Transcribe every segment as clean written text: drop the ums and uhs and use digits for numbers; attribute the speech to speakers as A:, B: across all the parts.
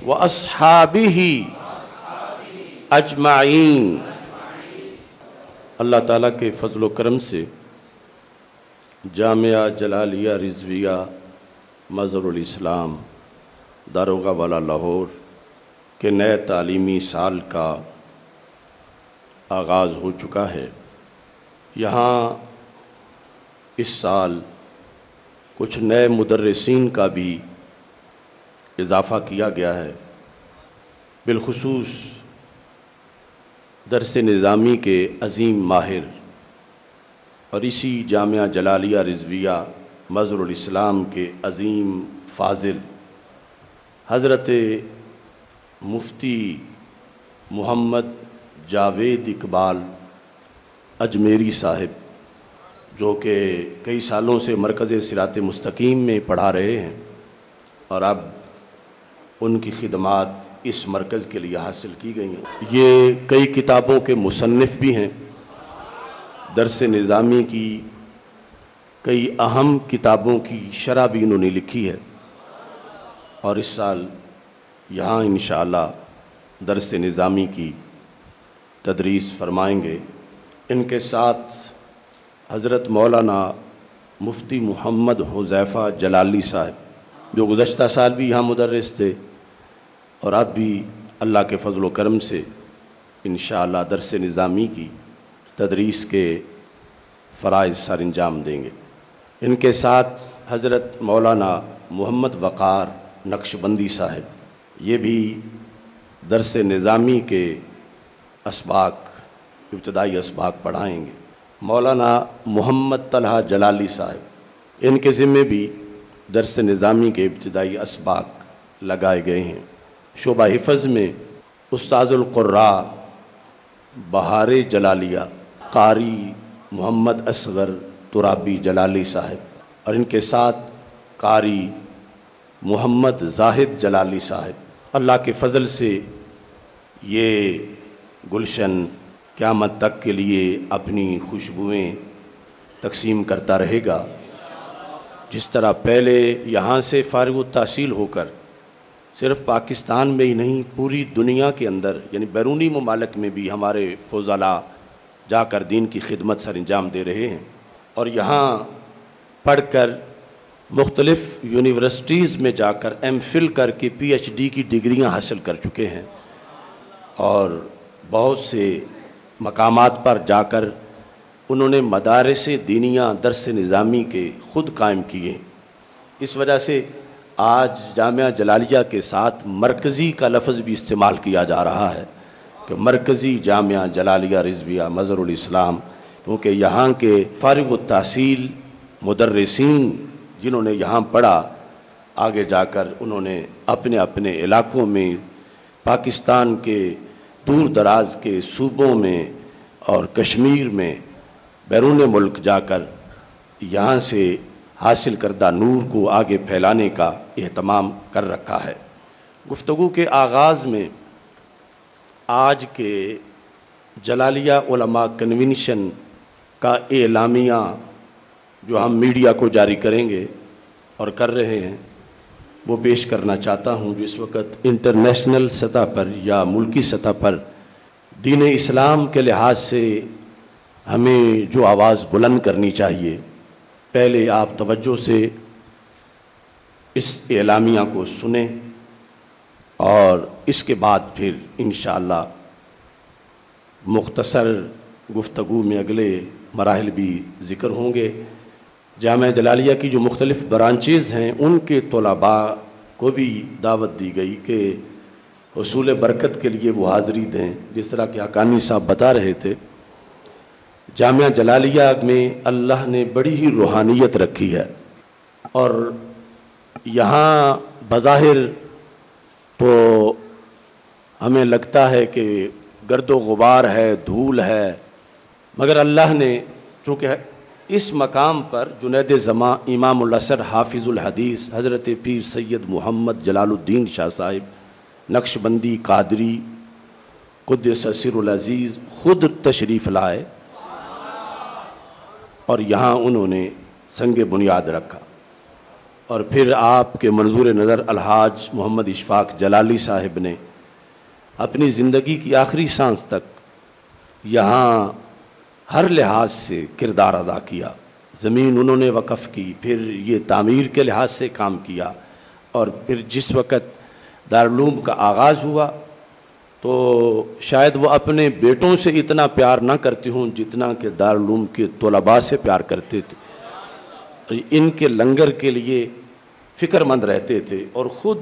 A: وأصحابہ اجمعین۔ اللہ تعالیٰ کے فضل و کرم سے جامعہ جلالیہ رضویہ مظہر الاسلام داروغہ والا لاہور کے نئے تعلیمی سال کا آغاز ہو چکا ہے۔ یہاں اس سال کچھ نئے مدرسین کا بھی اضافہ کیا گیا ہے، بالخصوص درس نظامی کے عظیم ماہر اور اسی جامعہ جلالیہ رضویہ مظہر الاسلام کے عظیم فاضل حضرت مفتی محمد جاوید اقبال اجمیری صاحب، جو کہ کئی سالوں سے مرکز صراط مستقیم میں پڑھا رہے ہیں اور اب ان کی خدمات اس مرکز کے لیے حاصل کی گئی ہیں۔ یہ کئی کتابوں کے مصنف بھی ہیں، درس نظامی کی کئی اہم کتابوں کی شرح بھی انہوں نے لکھی ہے، اور اس سال یہاں انشاءاللہ درس نظامی کی تدریس فرمائیں گے۔ ان کے ساتھ حضرت مولانا مفتی محمد حذیفہ جلالی صاحب، جو گزشتہ سال بھی یہاں مدرس تھے اور اب بھی اللہ کے فضل و کرم سے انشاءاللہ درس نظامی کی تدریس کے فرائض سر انجام دیں گے۔ ان کے ساتھ حضرت مولانا محمد وقار نقشبندی صاحب، یہ بھی درس نظامی کے اسباق، ابتدائی اسباق پڑھائیں گے۔ مولانا محمد طلحہ جلالی صاحب، ان کے ذمے بھی درس نظامی کے ابتدائی اسباق لگائے گئے ہیں۔ شعبہ حفظ میں استاذ القراء بہار جلالیہ قاری محمد اصغر ترابی جلالی صاحب، اور ان کے ساتھ قاری محمد زاہد جلالی صاحب۔ اللہ کے فضل سے یہ گلشن قیامت تک کے لیے اپنی خوشبوئیں تقسیم کرتا رہے گا۔ جس طرح پہلے یہاں سے فارغ التحصیل ہو کر صرف پاکستان میں ہی نہیں، پوری دنیا کے اندر یعنی بیرونی ممالک میں بھی ہمارے فضلاء جا کر دین کی خدمت سر انجام دے رہے ہیں، اور یہاں پڑھ کر مختلف یونیورسٹیز میں جا کر ایم فل کر کے پی ایچ ڈی کی ڈگریاں حاصل کر چکے ہیں، اور بہت سے مقامات پر جا کر انہوں نے مدارس دینیہ درس نظامی کے خود قائم کیے۔ اس وجہ سے آج جامعہ جلالیہ کے ساتھ مرکزی کا لفظ بھی استعمال کیا جا رہا ہے کہ مرکزی جامعہ جلالیہ رضویہ مظہر الاسلام، کیونکہ یہاں کے فارغ التحصیل مدرسین جنہوں نے یہاں پڑھا، آگے جا کر انہوں نے اپنے اپنے علاقوں میں، پاکستان کے دور دراز کے صوبوں میں اور کشمیر میں، بیرون ملک جا کر یہاں سے حاصل کردہ نور کو آگے پھیلانے کا اہتمام کر رکھا ہے۔ گفتگو کے آغاز میں آج کے جلالیہ علماء کنونشن کا اعلامیہ جو ہم میڈیا کو جاری کریں گے اور کر رہے ہیں، وہ پیش کرنا چاہتا ہوں، جو اس وقت انٹرنیشنل سطح پر یا ملکی سطح پر دین اسلام کے لحاظ سے ہمیں جو آواز بلند کرنی چاہیے۔ پہلے آپ توجہ سے اس اعلامیہ کو سنیں، اور اس کے بعد پھر انشاءاللہ مختصر گفتگو میں اگلے مراحل بھی ذکر ہوں گے۔ جامعہ جلالیہ کی جو مختلف برانچز ہیں، ان کے طلباء کو بھی دعوت دی گئی کہ حصول برکت کے لیے وہ حاضری دیں۔ جس طرح کہ حقانی صاحب بتا رہے تھے، جامعہ جلالیہ میں اللہ نے بڑی ہی روحانیت رکھی ہے، اور یہاں بظاہر تو ہمیں لگتا ہے کہ گرد و غبار ہے، دھول ہے، مگر اللہ نے چونکہ اس مقام پر جنید زماں امام العصر حافظ الحدیث حضرت پیر سید محمد جلال الدین شاہ صاحب نقشبندی قادری قدس سر العزیز خود تشریف لائے، اور یہاں انہوں نے سنگ بنیاد رکھا۔ اور پھر آپ کے منظور نظر الحاج محمد اشفاق جلالی صاحب نے اپنی زندگی کی آخری سانس تک یہاں ہر لحاظ سے کردار ادا کیا. زمین انہوں نے وقف کی، پھر یہ تعمیر کے لحاظ سے کام کیا، اور پھر جس وقت دارالعلوم کا آغاز ہوا تو شاید وہ اپنے بیٹوں سے اتنا پیار نہ کرتے ہوں جتنا کہ دارالعلوم کے طلباء سے پیار کرتے تھے. ان کے لنگر کے لیے فکر مند رہتے تھے، اور خود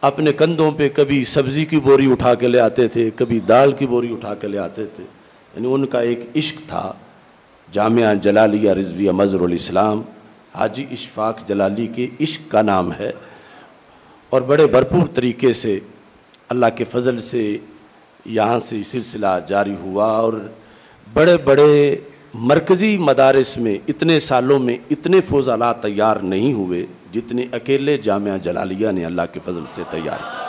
A: اپنے کندھوں پہ کبھی سبزی کی بوری اٹھا کے لے آتے تھے، کبھی دال کی بوری اٹھا کے لے آتے تھے. یعنی ان کا ایک عشق تھا. جامعہ جلالیہ رضویہ مظہر الاسلام حاجی اشفاق جلالی کے عشق کا نام ہے، اور بڑے بھرپور طریقے سے اللہ کے فضل سے یہاں سے سلسلہ جاری ہوا. اور بڑے بڑے مرکزی مدارس میں اتنے سالوں میں اتنے فضلاء تیار نہیں ہوئے جتنے اکیلے جامعہ جلالیہ نے اللہ کے فضل سے تیار کیا.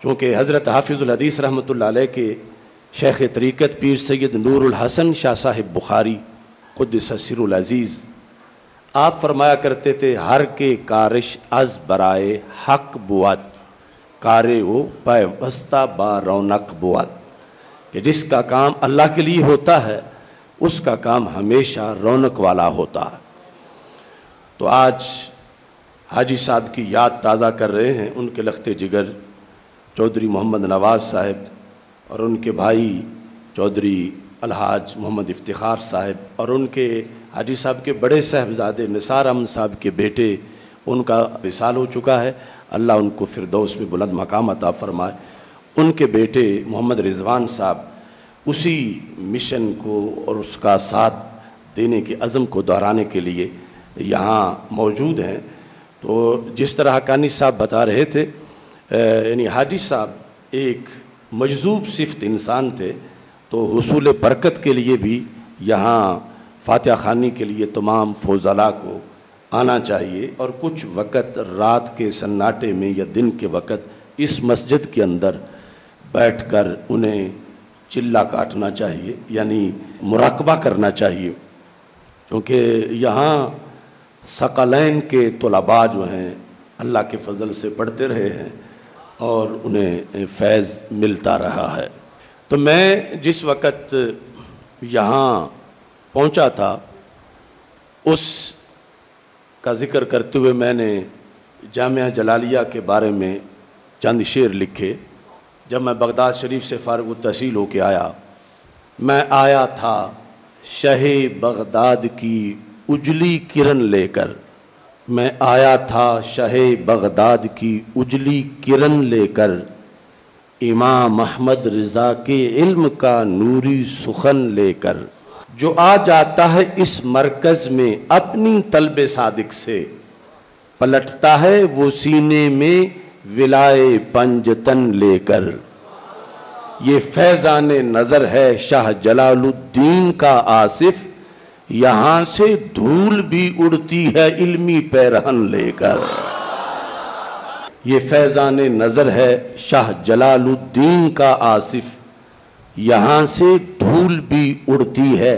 A: چونکہ حضرت حافظ الحدیث رحمۃ اللہ علیہ کے شیخ طریقت پیر سید نور الحسن شاہ صاحب بخاری قدس سر العزیز آپ فرمایا کرتے تھے، ہر کے کارش از برائے حق بود، کارے ہو پائے وسطہ با رونق بود، کہ جس کا کام اللہ کے لیے ہوتا ہے اس کا کام ہمیشہ رونق والا ہوتا ہے. تو آج حاجی صاحب کی یاد تازہ کر رہے ہیں، ان کے لخت جگر چودھری محمد نواز صاحب اور ان کے بھائی چودھری الحاج محمد افتخار صاحب، اور ان کے حاجی صاحب کے بڑے صاحبزادے نثار احمد صاحب کے بیٹے، ان کا وصال ہو چکا ہے، اللہ ان کو فردوس میں بلند مقام عطا فرمائے. ان کے بیٹے محمد رضوان صاحب اسی مشن کو اور اس کا ساتھ دینے کے عزم کو دہرانے کے لیے یہاں موجود ہیں. تو جس طرح حقانی صاحب بتا رہے تھے، یعنی حاجی صاحب ایک مجذوب صفت انسان تھے، تو حصول برکت کے لیے بھی یہاں فاتحہ خوانی کے لیے تمام فضلاء کو آنا چاہیے، اور کچھ وقت رات کے سناٹے میں یا دن کے وقت اس مسجد کے اندر بیٹھ کر انہیں چلہ کاٹنا چاہیے، یعنی مراقبہ کرنا چاہیے. کیونکہ یہاں ثقلین کے طلباء جو ہیں اللہ کے فضل سے پڑھتے رہے ہیں اور انہیں فیض ملتا رہا ہے. تو میں جس وقت یہاں پہنچا تھا اس کا ذکر کرتے ہوئے میں نے جامعہ جلالیہ کے بارے میں چند شعر لکھے. جب میں بغداد شریف سے فارغ التحصیل ہو کے آیا، میں آیا تھا شہ بغداد کی اجلی کرن لے کر، میں آیا تھا شہ بغداد کی اجلی کرن لے کر، امام احمد رضا کے علم کا نوری سخن لے کر. جو آ جاتا ہے اس مرکز میں اپنی طلب صادق سے، پلٹتا ہے وہ سینے میں ولائے پنجتن لے کر. یہ فیضان نظر ہے شاہ جلال الدین کا آصف، یہاں سے دھول بھی اڑتی ہے علمی پیرہن لے کر. یہ فیضان نظر ہے شاہ جلال الدین کا آصف، یہاں سے دھول بھی اڑتی ہے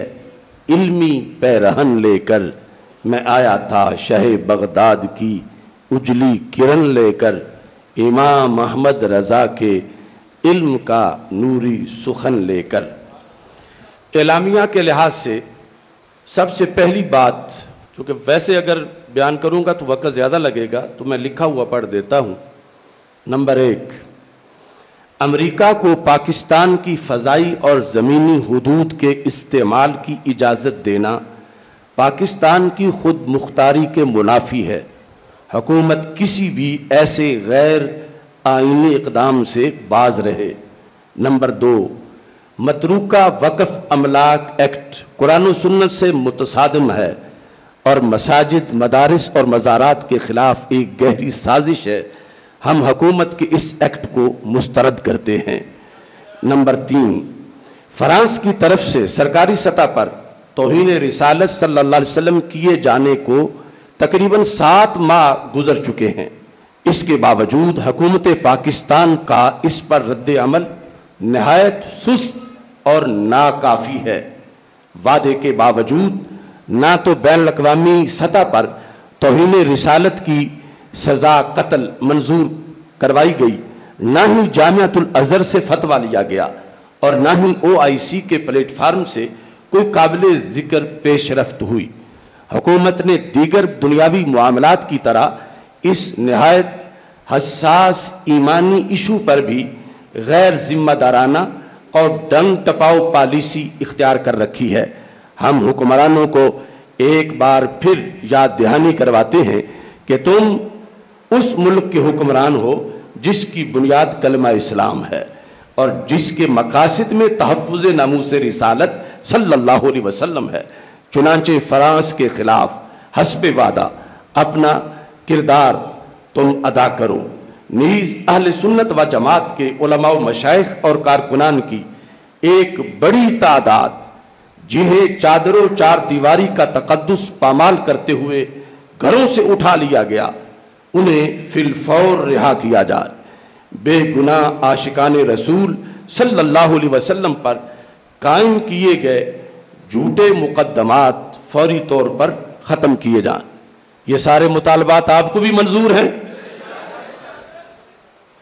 A: علمی پیرہن لے کر. میں آیا تھا شہ بغداد کی اجلی کرن لے کر، امام احمد رضا کے علم کا نوری سخن لے کر. اعلامیہ کے لحاظ سے سب سے پہلی بات، چونکہ ویسے اگر بیان کروں گا تو وقت زیادہ لگے گا تو میں لکھا ہوا پڑھ دیتا ہوں. نمبر 1، امریکہ کو پاکستان کی فضائی اور زمینی حدود کے استعمال کی اجازت دینا پاکستان کی خود مختاری کے منافی ہے. حکومت کسی بھی ایسے غیر آئینی اقدام سے باز رہے. نمبر 2، متروکہ وقف املاک ایکٹ قرآن و سنت سے متصادم ہے اور مساجد، مدارس اور مزارات کے خلاف ایک گہری سازش ہے. ہم حکومت کے اس ایکٹ کو مسترد کرتے ہیں. نمبر 3، فرانس کی طرف سے سرکاری سطح پر توہین رسالت صلی اللہ علیہ وسلم کیے جانے کو تقریباً 7 ماہ گزر چکے ہیں. اس کے باوجود حکومت پاکستان کا اس پر رد عمل نہایت سست اور ناکافی ہے. وعدے کے باوجود نہ تو بین الاقوامی سطح پر توہین رسالت کی سزا قتل منظور کروائی گئی، نہ ہی جامعۃ الازہر سے فتویٰ لیا گیا، اور نہ ہی OIC کے پلیٹ فارم سے کوئی قابل ذکر پیش رفت ہوئی۔ حکومت نے دیگر دنیاوی معاملات کی طرح اس نہایت حساس ایمانی ایشو پر بھی غیر ذمہ دارانہ اور ڈنگ ٹپاؤ پالیسی اختیار کر رکھی ہے۔ ہم حکمرانوں کو ایک بار پھر یاد دہانی کرواتے ہیں کہ تم اس ملک کے حکمران ہو جس کی بنیاد کلمہ اسلام ہے اور جس کے مقاصد میں تحفظ ناموس رسالت صلی اللہ علیہ وسلم ہے۔ چنانچہ فرانس کے خلاف حسب وعدہ اپنا کردار تم ادا کرو۔ نیز اہل سنت و جماعت کے علماء و مشائخ اور کارکنان کی ایک بڑی تعداد، جنہیں چادر و چار دیواری کا تقدس پامال کرتے ہوئے گھروں سے اٹھا لیا گیا، انہیں فی الفور رہا کیا جائے۔ بے گناہ عاشقان رسول صلی اللہ علیہ وسلم پر قائم کیے گئے جھوٹے مقدمات فوری طور پر ختم کیے جائیں۔ یہ سارے مطالبات آپ کو بھی منظور ہیں؟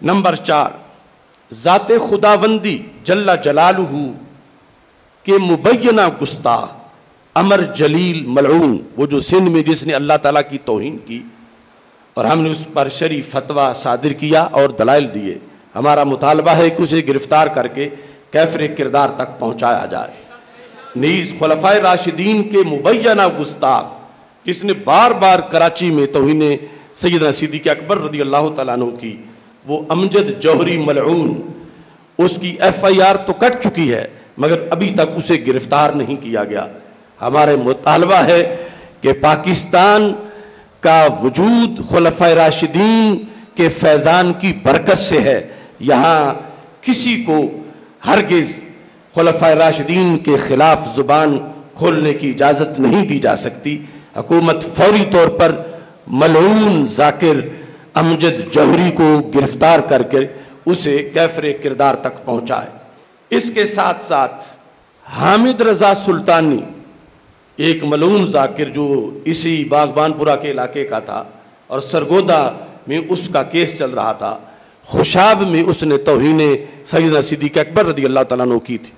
A: نمبر 4، ذات خداوندی جل جلالہ کے مبینہ گستاخ عمر جلیل ملعون، وہ جو سندھ میں جس نے اللہ تعالیٰ کی توہین کی اور ہم نے اس پر شرعی فتویٰ صادر کیا اور دلائل دیے، ہمارا مطالبہ ہے کہ اسے گرفتار کر کے کیفر کردار تک پہنچایا جائے۔ نیز خلفائے راشدین کے مبینہ گستاخ جس نے بار بار کراچی میں توہین سیدنا صدیق اکبر رضی اللہ تعالیٰ عنہ کی، وہ امجد جوہری ملعون، اس کی FIR تو کٹ چکی ہے مگر ابھی تک اسے گرفتار نہیں کیا گیا۔ ہمارے مطالبہ ہے کہ پاکستان کا وجود خلفائے راشدین کے فیضان کی برکت سے ہے، یہاں کسی کو ہرگز خلفائے راشدین کے خلاف زبان کھولنے کی اجازت نہیں دی جا سکتی۔ حکومت فوری طور پر ملعون ذاکر امجد جوہری کو گرفتار کر کے اسے کیفر کردار تک پہنچائے۔ اس کے ساتھ ساتھ حامد رضا سلطانی، ایک ملعون ذاکر جو اسی باغبان پورہ کے علاقے کا تھا اور سرگودا میں اس کا کیس چل رہا تھا، خوشاب میں اس نے توہین سیدنا صدیق اکبر رضی اللہ تعالیٰ عنہ کی تھی۔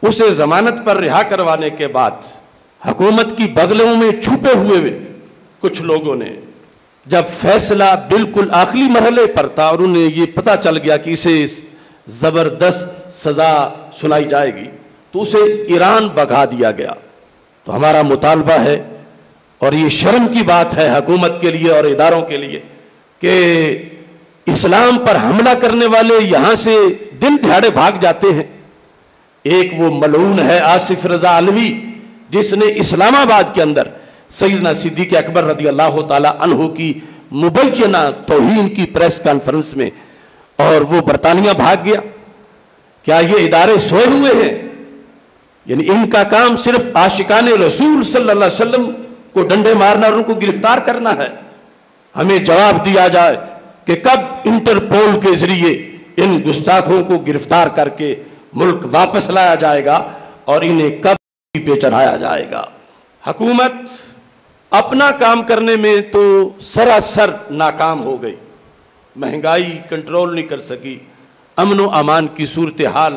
A: اسے ضمانت پر رہا کروانے کے بعد حکومت کی بغلوں میں چھپے ہوئے کچھ لوگوں نے جب فیصلہ بالکل آخری مرحلے پر تھا اور انہیں یہ پتہ چل گیا کہ اسے زبردست سزا سنائی جائے گی، تو اسے ایران بھگا دیا گیا۔ تو ہمارا مطالبہ ہے، اور یہ شرم کی بات ہے حکومت کے لیے اور اداروں کے لیے، کہ اسلام پر حملہ کرنے والے یہاں سے دن دہاڑے بھاگ جاتے ہیں۔ ایک وہ ملعون ہے آصف رضا علوی، جس نے اسلام آباد کے اندر سیدنا صدیق اکبر رضی اللہ تعالی عنہ کی مبینہ توہین کی پریس کانفرنس میں، اور وہ برطانیہ بھاگ گیا۔ کیا یہ ادارے سوئے ہوئے ہیں؟ یعنی ان کا کام صرف عاشقان رسول صلی اللہ علیہ وسلم کو ڈنڈے مارنا اور ان کو گرفتار کرنا ہے؟ ہمیں جواب دیا جائے کہ کب انٹرپول کے ذریعے ان گستاخوں کو گرفتار کر کے ملک واپس لایا جائے گا اور انہیں کب پہ چڑھایا جائے گا۔ حکومت اپنا کام کرنے میں تو سراسر ناکام ہو گئی، مہنگائی کنٹرول نہیں کر سکی، امن و امان کی صورتحال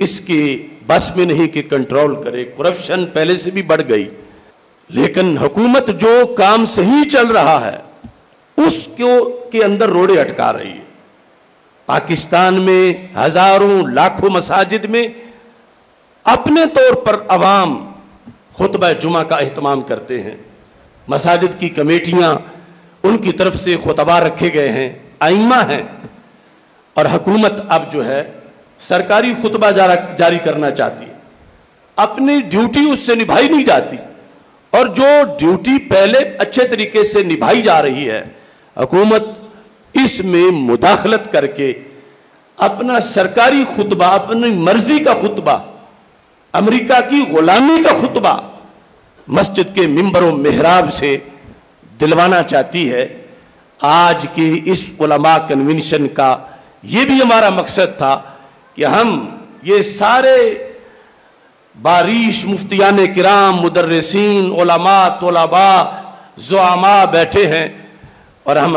A: اس کے بس میں نہیں کہ کنٹرول کرے، کرپشن پہلے سے بھی بڑھ گئی۔ لیکن حکومت جو کام صحیح چل رہا ہے اس کے اندر روڑے اٹکا رہی ہے۔ پاکستان میں ہزاروں لاکھوں مساجد میں اپنے طور پر عوام خطبہ جمعہ کا اہتمام کرتے ہیں، مساجد کی کمیٹیاں ان کی طرف سے خطبہ رکھے گئے ہیں، ائمہ ہیں، اور حکومت اب جو ہے سرکاری خطبہ جاری کرنا چاہتی ہے۔ اپنی ڈیوٹی اس سے نبھائی نہیں جاتی، اور جو ڈیوٹی پہلے اچھے طریقے سے نبھائی جا رہی ہے، حکومت اس میں مداخلت کر کے اپنا سرکاری خطبہ، اپنی مرضی کا خطبہ، امریکہ کی غلامی کا خطبہ مسجد کے ممبر و محراب سے دلوانا چاہتی ہے۔ آج کی اس علماء کنونشن کا یہ بھی ہمارا مقصد تھا کہ ہم یہ سارے باریش مفتیان کرام، مدرسین، علماء، طلباء، زعما بیٹھے ہیں اور ہم